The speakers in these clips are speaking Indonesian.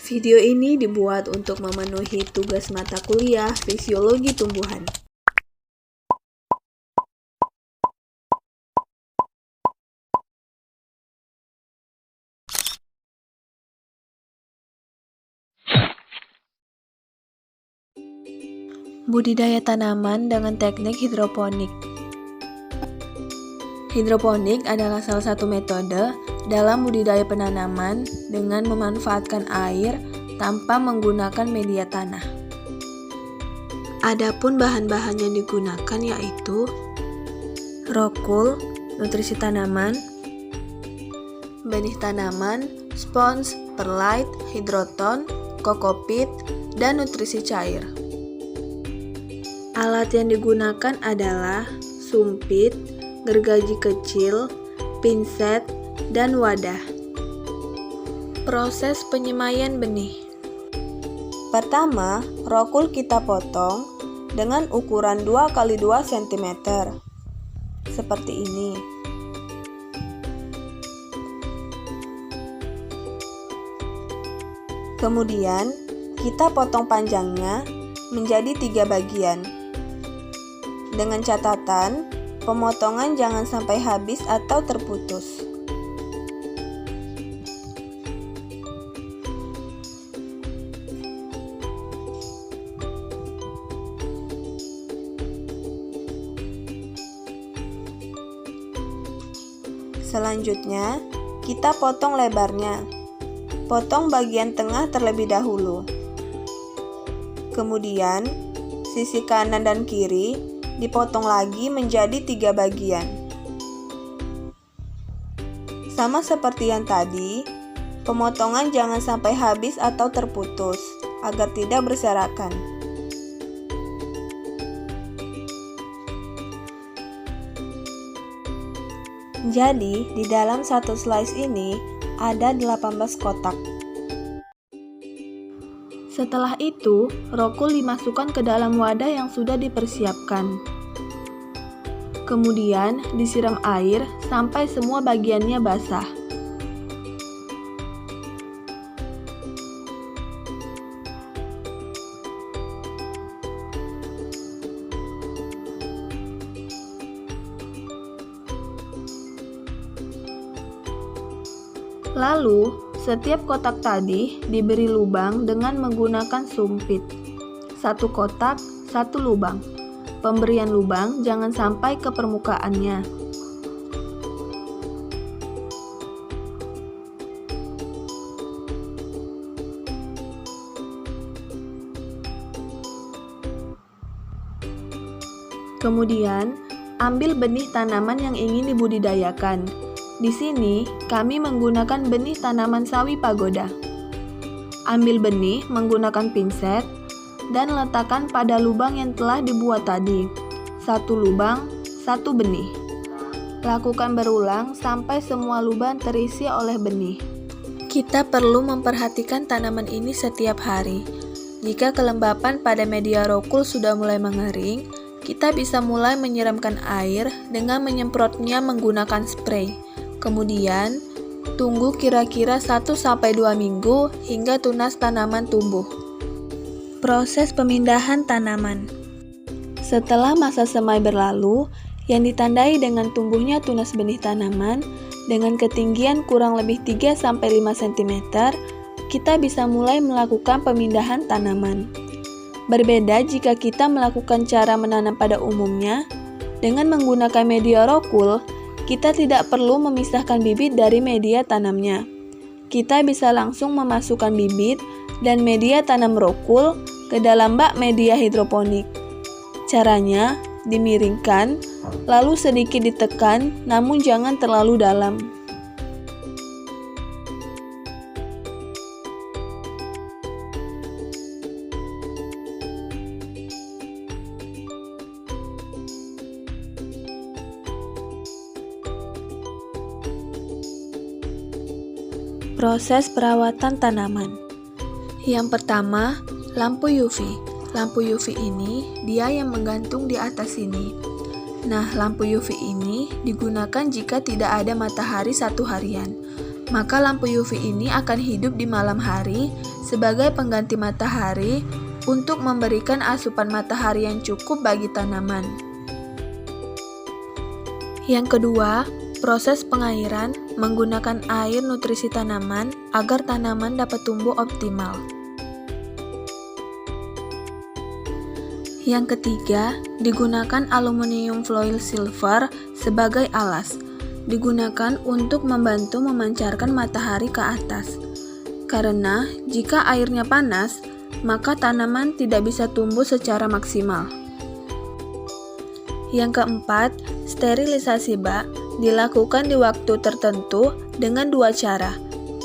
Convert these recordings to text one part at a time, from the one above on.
Video ini dibuat untuk memenuhi tugas mata kuliah Fisiologi Tumbuhan. Budidaya tanaman dengan teknik hidroponik. Hidroponik adalah salah satu metode dalam budidaya penanaman dengan memanfaatkan air tanpa menggunakan media tanah. Adapun bahan-bahan yang digunakan yaitu rokul, nutrisi tanaman, benih tanaman, spons, perlite, hidroton, kokopit, dan nutrisi cair. Alat yang digunakan adalah sumpit, gergaji kecil, pinset, dan wadah. Proses penyemaian benih. Pertama, rokul kita potong dengan ukuran 2x2 cm. Seperti ini. Kemudian, kita potong panjangnya menjadi 3 bagian. Dengan catatan, pemotongan jangan sampai habis atau terputus. Selanjutnya, kita potong lebarnya. Potong bagian tengah terlebih dahulu. Kemudian, sisi kanan dan kiri dipotong lagi menjadi 3 bagian. Sama seperti yang tadi, pemotongan jangan sampai habis atau terputus, agar tidak berserakan. Jadi, di dalam satu slice ini ada 18 kotak. Setelah itu, rokul dimasukkan ke dalam wadah yang sudah dipersiapkan. Kemudian, disiram air sampai semua bagiannya basah. Lalu, setiap kotak tadi diberi lubang dengan menggunakan sumpit. 1 kotak, 1 lubang. Pemberian lubang jangan sampai ke permukaannya. Kemudian, ambil benih tanaman yang ingin dibudidayakan. Di sini, kami menggunakan benih tanaman sawi pagoda. Ambil benih menggunakan pinset dan letakkan pada lubang yang telah dibuat tadi. 1 lubang, 1 benih. Lakukan berulang sampai semua lubang terisi oleh benih. Kita perlu memperhatikan tanaman ini setiap hari. Jika kelembapan pada media rokul sudah mulai mengering, kita bisa mulai menyiramkan air dengan menyemprotnya menggunakan spray. Kemudian, tunggu kira-kira 1-2 minggu hingga tunas tanaman tumbuh. Proses pemindahan tanaman. Setelah masa semai berlalu, yang ditandai dengan tumbuhnya tunas benih tanaman dengan ketinggian kurang lebih 3-5 cm, kita bisa mulai melakukan pemindahan tanaman. Berbeda jika kita melakukan cara menanam pada umumnya, dengan menggunakan media rokul, kita tidak perlu memisahkan bibit dari media tanamnya. Kita bisa langsung memasukkan bibit dan media tanam rokul ke dalam bak media hidroponik. Caranya, dimiringkan, lalu sedikit ditekan, namun jangan terlalu dalam. Proses perawatan tanaman. Yang pertama, lampu UV. Lampu UV ini dia yang menggantung di atas sini. Nah, lampu UV ini digunakan jika tidak ada matahari 1 harian. maka lampu UV ini akan hidup di malam hari sebagai pengganti matahari untuk memberikan asupan matahari yang cukup bagi tanaman. Yang kedua, proses pengairan menggunakan air nutrisi tanaman agar tanaman dapat tumbuh optimal. Yang ketiga, digunakan aluminium foil silver sebagai alas. Digunakan untuk membantu memancarkan matahari ke atas. Karena jika airnya panas, maka tanaman tidak bisa tumbuh secara maksimal. Yang keempat, sterilisasi bak dilakukan di waktu tertentu dengan dua cara.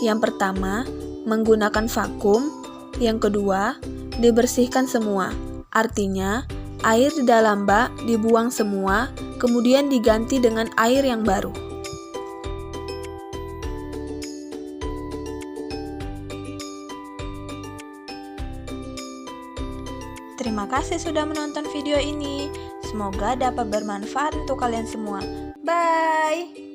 Yang pertama, menggunakan vakum. Yang kedua, dibersihkan semua. Artinya, air di dalam bak dibuang semua, kemudian diganti dengan air yang baru. Terima kasih sudah menonton video ini. Semoga dapat bermanfaat untuk kalian semua. Bye!